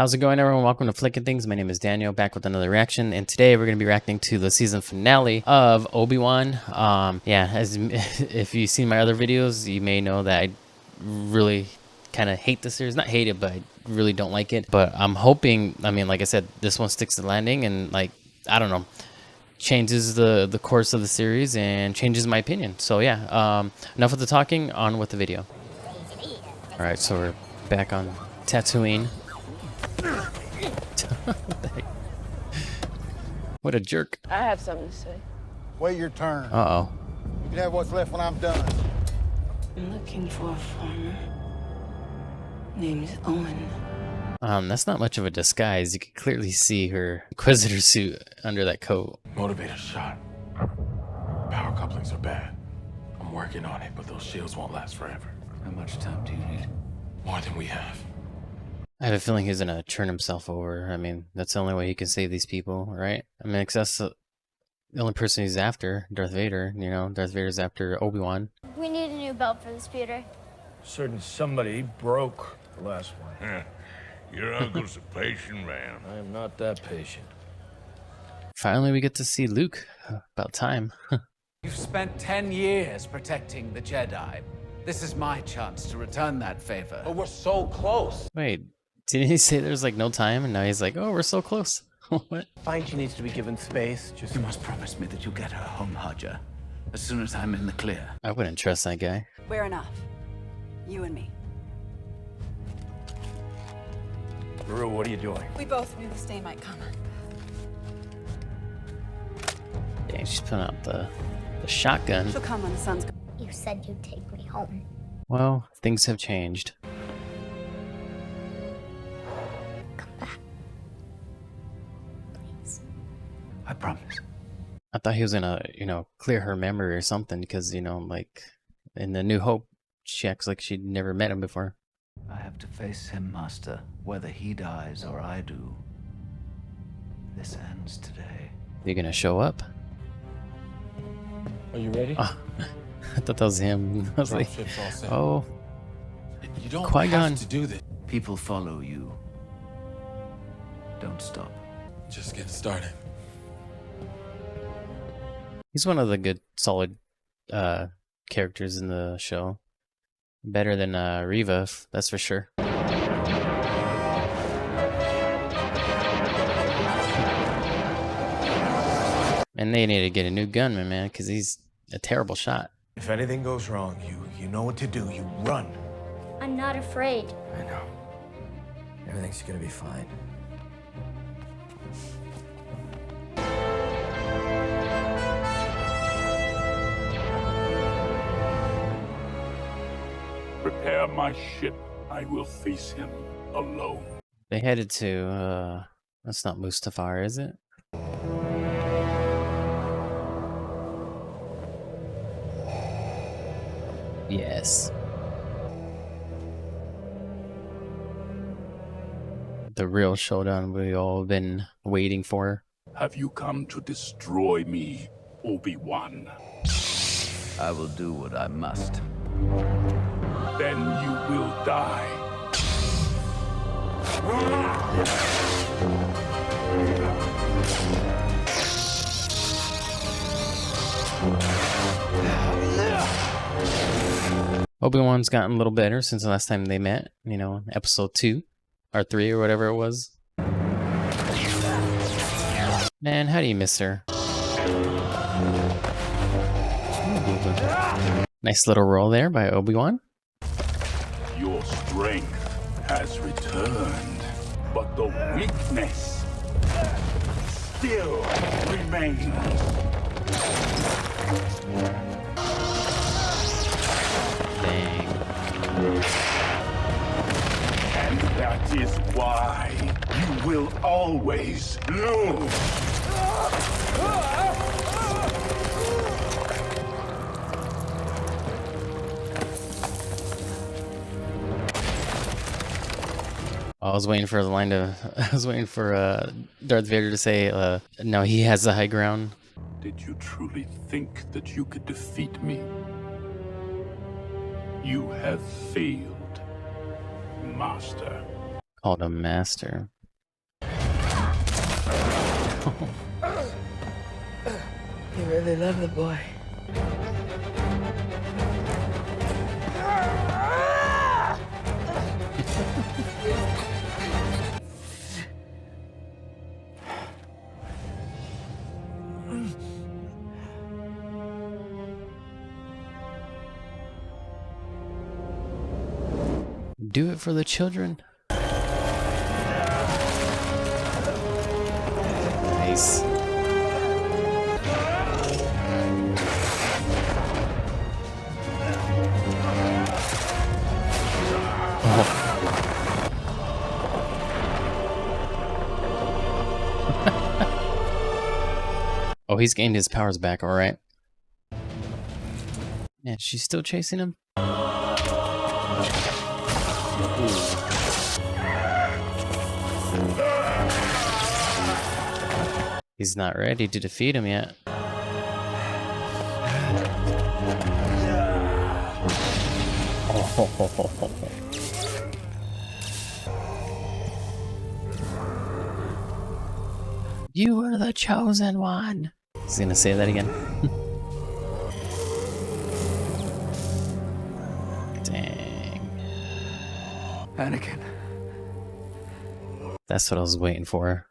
How's it going, everyone? Welcome to Flicking Things. My name is Daniel, back with another reaction, and today we're going to be reacting to the season finale of Obi-Wan. If you've seen my other videos, you may know that I really kind of hate the series. Not hate it, but I really don't like it. But I'm hoping, like I said, this one sticks to the landing and, I don't know, changes the course of the series and changes my opinion. So yeah, enough of the talking, on with the video. All right, so we're back on Tatooine. What a jerk. I have something to say. Wait your turn. Uh-oh. You can have what's left when I'm done. I'm looking for a farmer. Name's Owen. That's not much of a disguise. You can clearly see her Inquisitor suit under that coat. Motivator shot. Power couplings are bad. I'm working on it, but those shields won't last forever. How much time do you need? More than we have. I have a feeling he's gonna turn himself over. That's the only way he can save these people, right? Because that's the only person he's after, Darth Vader. You know, Darth Vader's after Obi-Wan. We need a new belt for this, Peter. Certain somebody broke the last one. Your uncle's a patient man. I am not that patient. Finally, we get to see Luke. About time. You've spent 10 years protecting the Jedi. This is my chance to return that favor. But we're so close. Wait, didn't he say there's no time? And now he's like, oh, we're so close. What? Fine, she needs to be given space. Just You must promise me that you'll get her home, Hodger, as soon as I'm in the clear. I wouldn't trust that guy. We're enough. You and me. Rue, what are you doing? We both knew this day might come. Dang, she's pulling out the shotgun. She'll come when the sun's gone. You said you'd take me home. Well, things have changed. Come back. Please. I promise. I thought he was gonna, clear her memory or something because, in the New Hope, she acts like she'd never met him before. I have to face him, Master, whether he dies or I do. This ends today. You gonna show up? Are you ready? Oh, I thought that was him. I was like, Dropship's all set. oh, You don't Qui-Gon. have to do this. People follow you. Don't stop. Just get started. he's one of the good, solid characters in the show. Better than Reva, that's for sure. And they need to get a new gunman, man, because he's a terrible shot. if anything goes wrong, you know what to do. You run. I'm not afraid. I know. Everything's gonna be fine. Prepare my ship. I will face him alone. They headed to, that's not Mustafar, is it? Yes. The real showdown we all been waiting for. Have you come to destroy me, Obi-Wan? I will do what I must. Then you will die. Obi-Wan's gotten a little better since the last time they met, episode 2 or 3 or whatever it was. Man, how do you miss her? Nice little roll there by Obi-Wan. Your strength has returned, but the weakness still remains. Dang. And that is why you will always lose. I was waiting for the line to. I was waiting for Darth Vader to say, "No, he has the high ground." Did you truly think that you could defeat me? You have failed, Master. Called a master. You really love the boy. Do it for the children. Nice. Oh, he's gained his powers back, alright. Yeah, she's still chasing him? He's not ready to defeat him yet. Oh. You are the chosen one. He's gonna say that again. Dang. Anakin. That's what I was waiting for.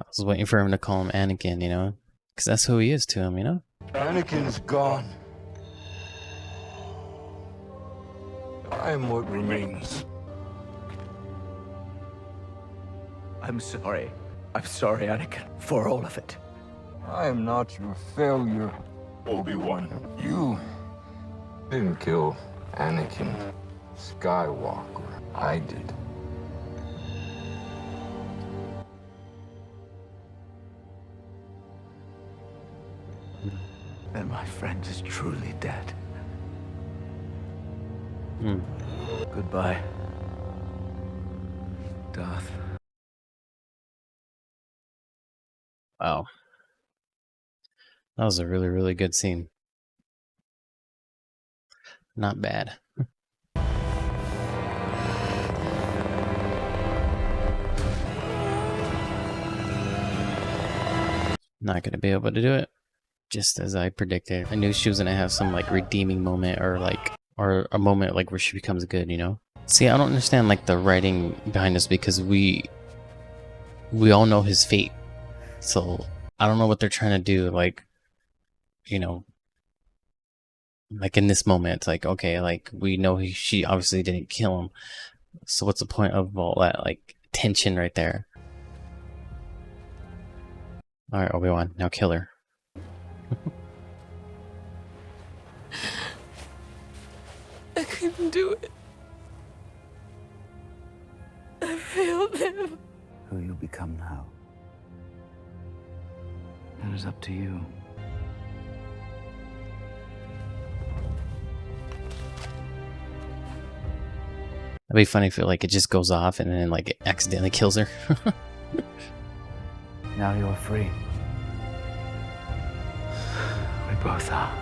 I was waiting for him to call him Anakin, you know? Because that's who he is to him, you know? Anakin's gone. I am what remains. I'm sorry. I'm sorry, Anakin, for all of it. I am not your failure, Obi-Wan. You didn't kill Anakin Skywalker. I did. Then my friend is truly dead. Goodbye, Darth. Wow. That was a really, really good scene. Not bad. Not gonna be able to do it. Just as I predicted. I knew she was gonna have some like redeeming moment or a moment like where she becomes good, you know? See, I don't understand like the writing behind this because we all know his fate. So I don't know what they're trying to do, like, you know, like in this moment, it's like, okay, like we know she obviously didn't kill him. So what's the point of all that like tension right there? Alright, Obi-Wan, now kill her. I couldn't do it. I failed him. Who you become now. That is up to you. That'd be funny if it like it just goes off and then like it accidentally kills her. Now you are free. We both are.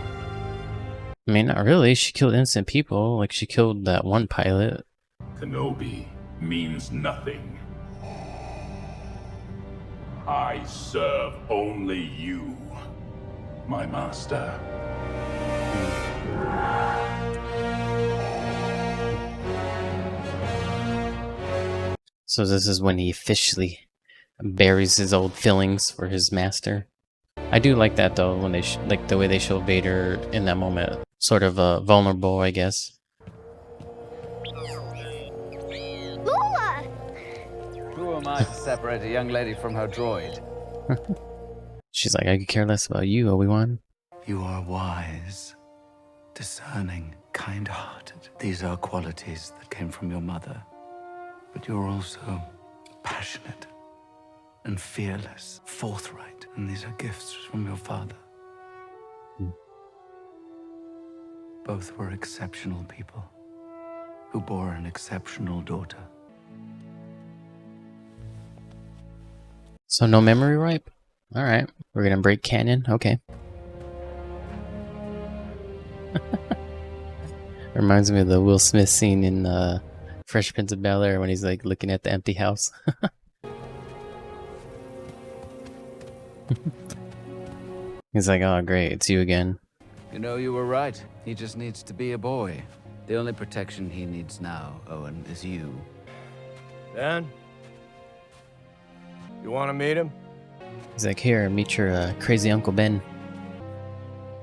I mean, not really. She killed innocent people. Like she killed that one pilot. Kenobi means nothing. I serve only you, my master. So this is when he officially buries his old feelings for his master. I do like that though, when they like the way they show Vader in that moment, sort of vulnerable, I guess. Lola! Who am I to separate a young lady from her droid? She's like, I could care less about you, Obi-Wan. You are wise, discerning, kind-hearted. These are qualities that came from your mother. But you're also passionate and fearless, forthright. And these are gifts from your father. Both were exceptional people who bore an exceptional daughter. So no memory wipe? Alright, we're gonna break canon? Okay. Reminds me of the Will Smith scene in Fresh Prince of Bel-Air when he's like looking at the empty house. He's like, oh great, it's you again. You know, you were right. He just needs to be a boy. The only protection he needs now, Owen, is you. Dan? You want to meet him? He's like, here, meet your crazy Uncle Ben.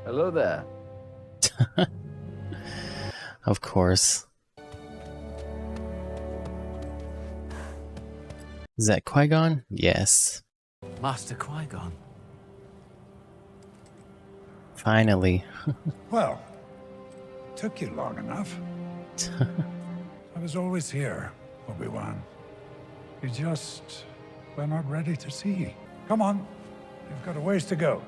Hello there. Of course. Is that Qui-Gon? Yes. Master Qui-Gon. Finally. Well, took you long enough. I was always here, Obi-Wan. You just were not ready to see. Come on, you've got a ways to go.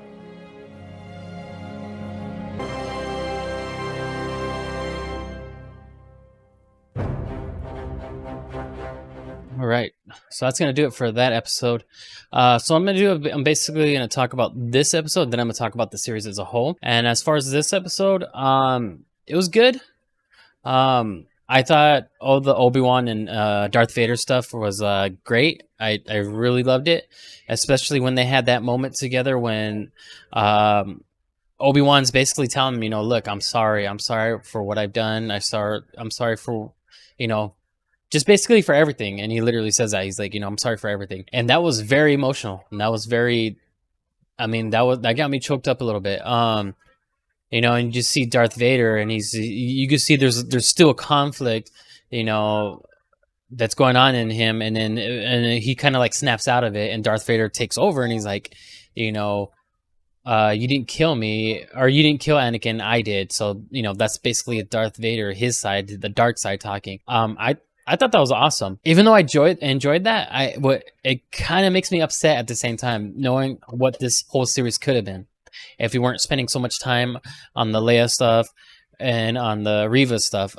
All right, so that's gonna do it for that episode. So I'm basically gonna talk about this episode, then I'm gonna talk about the series as a whole. And as far as this episode, it was good. I thought all the Obi-Wan and Darth Vader stuff was great. I really loved it, especially when they had that moment together when Obi-Wan's basically telling him, you know, look, I'm sorry for what I've done. I'm sorry for, you know, just basically for everything. And he literally says that. He's like, you know, I'm sorry for everything. And that was very emotional. And that was very, I mean, that got me choked up a little bit. You know, and you just see Darth Vader, and you can see there's still a conflict, you know, that's going on in him. And then he kind of like snaps out of it, and Darth Vader takes over, and he's like, you know, you didn't kill me, or you didn't kill Anakin, I did. So, you know, that's basically Darth Vader, his side, the dark side talking. I thought that was awesome. Even though I enjoyed that, it kind of makes me upset at the same time, knowing what this whole series could have been if we weren't spending so much time on the Leia stuff and on the Reva stuff.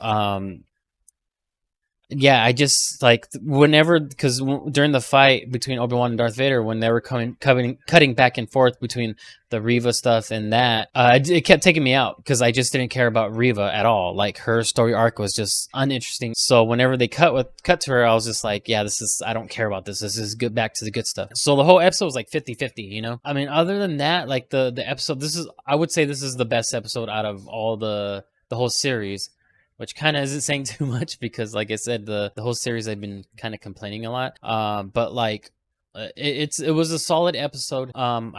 Yeah, I just like whenever, because during the fight between Obi-Wan and Darth Vader, when they were cutting back and forth between the Reva stuff and that, it kept taking me out because I just didn't care about Reva at all. Like her story arc was just uninteresting. So whenever they cut to her, I was just like, yeah, I don't care about this. This is good, back to the good stuff. So the whole episode was like 50-50, you know? I mean, other than that, like the episode, I would say this is the best episode out of all the whole series. Which kind of isn't saying too much because, like I said, the whole series I've been kind of complaining a lot. But like, it was a solid episode. Overall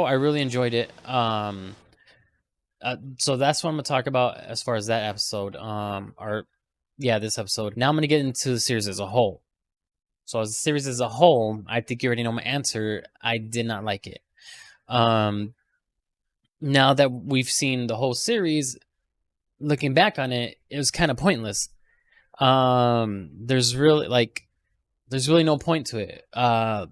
I really enjoyed it. So that's what I'm gonna talk about as far as that episode. This episode. Now I'm gonna get into the series as a whole. So as the series as a whole, I think you already know my answer. I did not like it. Now that we've seen the whole series, looking back on it, it was kind of pointless. There's really no point to it.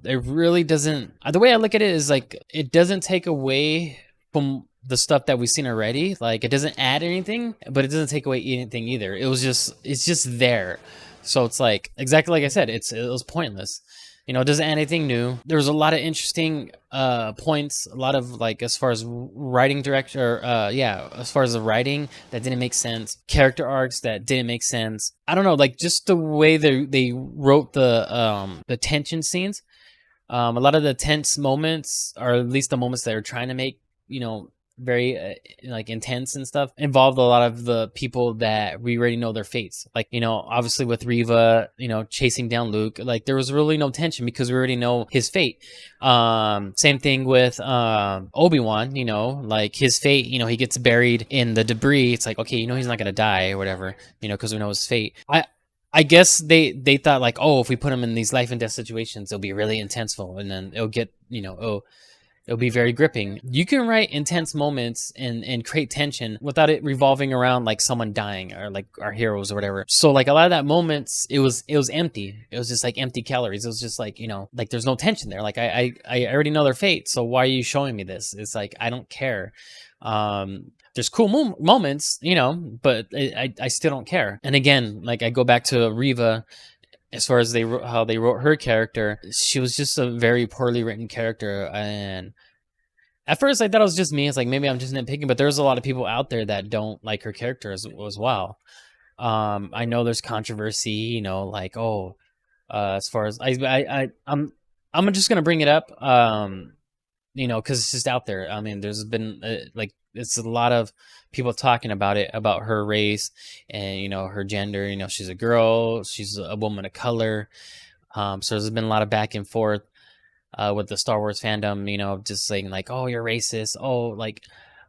It really doesn't. The way I look at it is like it doesn't take away from the stuff that we've seen already. Like it doesn't add anything, but it doesn't take away anything either. It's just there. So it's like exactly like I said. It was pointless. You know, it doesn't add anything new. There was a lot of interesting points, a lot of like as far as writing director, as far as the writing that didn't make sense, character arcs that didn't make sense. I don't know, like just the way they wrote the tension scenes. A lot of the tense moments, or at least the moments that they're trying to make, you know, very like intense and stuff, involved a lot of the people that we already know their fates. Like, you know, obviously with Reva, you know, chasing down Luke, like there was really no tension because we already know his fate. Same thing with Obi-Wan, you know, like his fate, you know, he gets buried in the debris. It's like, okay, you know, he's not gonna die or whatever, you know, because we know his fate. I guess they thought like, oh, if we put him in these life and death situations, it'll be really intenseful, and then it'll get, you know, it'll be very gripping. You can write intense moments and create tension without it revolving around like someone dying or like our heroes or whatever. So like a lot of that moments, it was empty. It was just like empty calories. It was just like, you know, like there's no tension there. Like I already know their fate. So why are you showing me this? It's like, I don't care. There's cool moments, you know, but I still don't care. And again, like I go back to Reva. As far as how they wrote her character, she was just a very poorly written character. And at first I thought it was just me. It's like, maybe I'm just nitpicking, but there's a lot of people out there that don't like her character as well. I know there's controversy, you know, like, oh, as far as I'm just gonna bring it up, you know, because it's just out there. I mean, there's been like it's a lot of people talking about it, about her race and, you know, her gender. You know, she's a girl, she's a woman of color. So there's been a lot of back and forth with the Star Wars fandom, you know, just saying like, oh, you're racist. Oh, like,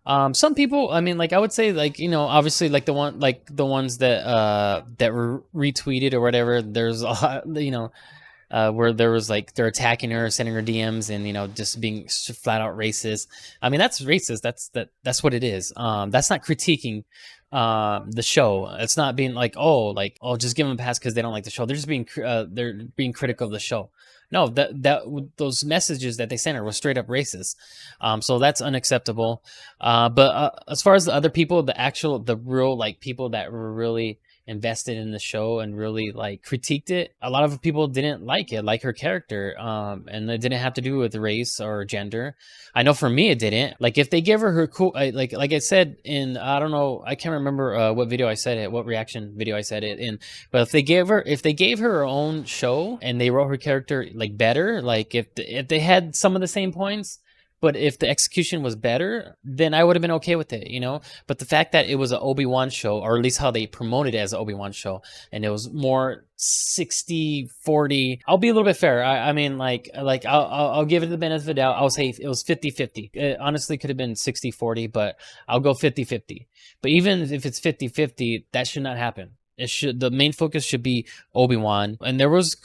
some people, I mean, like, I would say, like, you know, obviously, like the ones that were retweeted or whatever. There's a lot, you know, where there was like they're attacking her, sending her DMs, and, you know, just being flat out racist. I mean, that's racist. That's what it is. That's not critiquing the show. It's not being like, oh, just give them a pass because they don't like the show. They're just being they're being critical of the show. No, that those messages that they sent her was straight up racist. So that's unacceptable. But as far as the other people, the real like people that were really invested in the show and really like critiqued it, a lot of people didn't like it, like her character, and it didn't have to do with race or gender. I know for me it didn't. Like, if they give her cool, like I said in, I don't know, I can't remember what video I said it, what reaction video I said it in, but if they gave her own show and they wrote her character like better, like if they had some of the same points, but if the execution was better, then I would have been okay with it, you know? But the fact that it was an Obi-Wan show, or at least how they promoted it as an Obi-Wan show, and it was more 60-40. I'll be a little bit fair. I mean, like I'll give it the benefit of the doubt. I'll say it was 50-50. It honestly could have been 60-40, but I'll go 50-50. But even if it's 50-50, that should not happen. The main focus should be Obi-Wan. And there was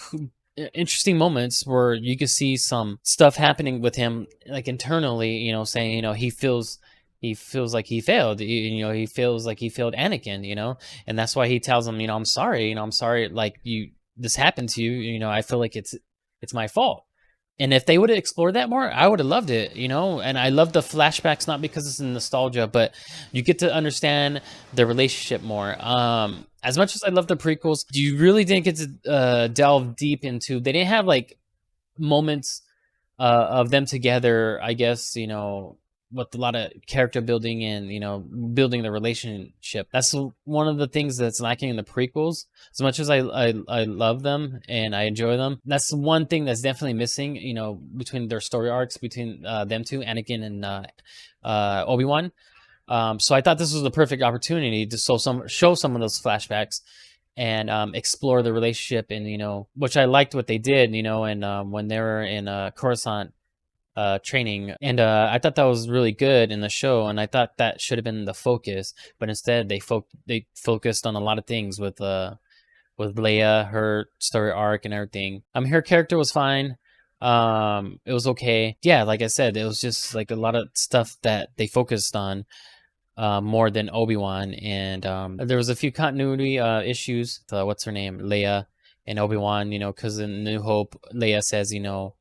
interesting moments where you could see some stuff happening with him, like internally, you know, saying, you know, he feels like he failed, you know, he feels like he failed Anakin, you know, and that's why he tells him, you know, I'm sorry, like this happened to you, you know, I feel like it's my fault. And if they would have explored that more, I would have loved it, you know? And I love the flashbacks, not because it's nostalgia, but you get to understand the relationship more. As much as I love the prequels, you really didn't get to delve deep into, they didn't have like moments of them together, I guess, you know, with a lot of character building and, you know, building the relationship. That's one of the things that's lacking in the prequels. As much as I love them and I enjoy them, that's one thing that's definitely missing, you know, between their story arcs, between them two, Anakin and Obi-Wan. So I thought this was the perfect opportunity to show some of those flashbacks and explore the relationship, and, you know, which I liked what they did, you know, and when they were in Coruscant training, and I thought that was really good in the show, and I thought that should have been the focus, but instead they focused on a lot of things with Leia, her story arc and everything. Her character was fine. It was okay. Yeah, like I said, it was just like a lot of stuff that they focused on more than Obi-Wan, and there was a few continuity issues. What's her name, Leia and Obi-Wan, you know, because in New Hope, Leia says, you know,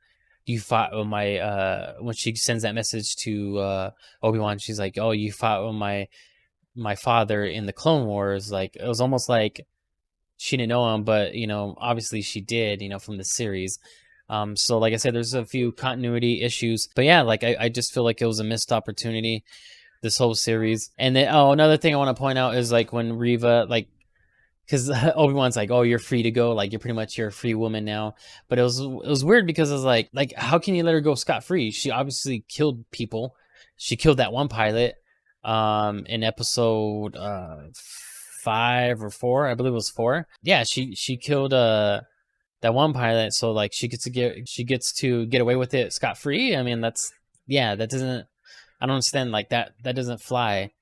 you fought with my when she sends that message to Obi-Wan, she's like, oh, you fought with my father in the Clone Wars. Like, it was almost like she didn't know him, but, you know, obviously she did, you know, from the series. So like I said, there's a few continuity issues, but yeah, like I just feel like it was a missed opportunity, this whole series. And then, oh, another thing I want to point out is like when Reva, like, because Obi-Wan's like, oh, you're free to go, like you're a free woman now. But it was weird because it was like how can you let her go scot-free? She obviously killed people. She killed that one pilot in episode 5 or 4, I believe it was 4. Yeah, she killed that one pilot, so like she gets to get away with it scot-free. I mean, that doesn't, I don't understand, like that doesn't fly.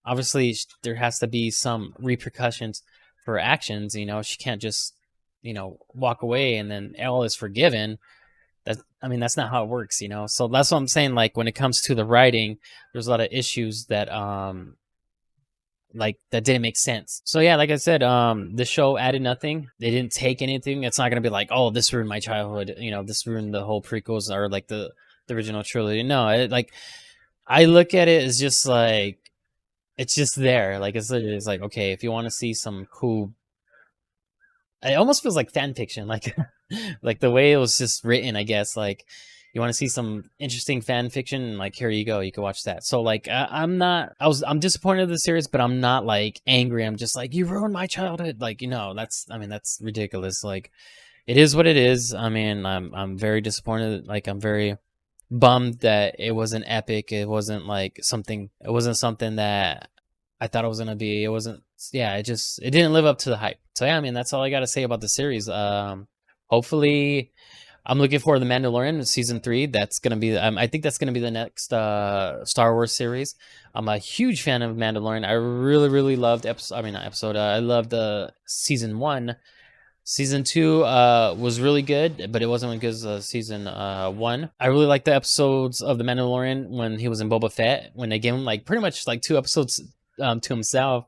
Obviously there has to be some repercussions for actions, you know. She can't just, you know, walk away and then all is forgiven. That's not how it works, you know. So that's what I'm saying, like when it comes to the writing, there's a lot of issues that like that didn't make sense. So yeah, like I said, the show added nothing. They didn't take anything. It's not gonna be like, oh, this ruined my childhood, you know, this ruined the whole prequels or like the original trilogy. No, I look at it as just like, it's just there. Like, it's like, okay, if you want to see some cool, it almost feels like fan fiction, like like the way it was just written, I guess. Like, you want to see some interesting fan fiction, like here you go, you can watch that. So like I'm disappointed in the series, but I'm not like angry. I'm just like, you ruined my childhood. Like, you know, that's ridiculous. Like, it is what it is. I mean, I'm very disappointed. Like, I'm very bummed that it wasn't epic. It wasn't something that I thought it was gonna be. It wasn't. Yeah, it didn't live up to the hype. So yeah, I mean, that's all I gotta say about the series. Hopefully, I'm looking forward to The Mandalorian season 3. That's gonna be. I think that's gonna be the next Star Wars series. I'm a huge fan of Mandalorian. I really loved episode. I mean, not episode. I loved season 1. Season 2 was really good, but it wasn't as good as season 1. I really liked the episodes of The Mandalorian when he was in Boba Fett, when they gave him like pretty much like 2 episodes to himself.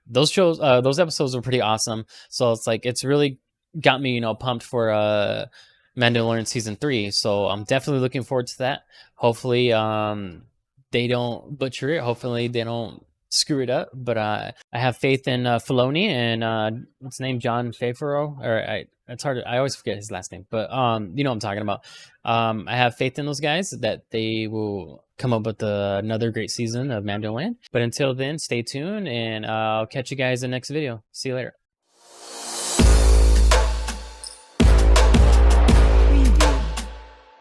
Those episodes were pretty awesome. So it's like, it's really got me, you know, pumped for Mandalorian season 3. So I'm definitely looking forward to that. Hopefully they don't butcher it. Hopefully they don't screw it up, but I have faith in Filoni and what's his name, John Favreau, or it's hard I always forget his last name, but you know what I'm talking about. I have faith in those guys that they will come up with another great season of Mandalorian. But until then, stay tuned, and I'll catch you guys in the next video. See you later.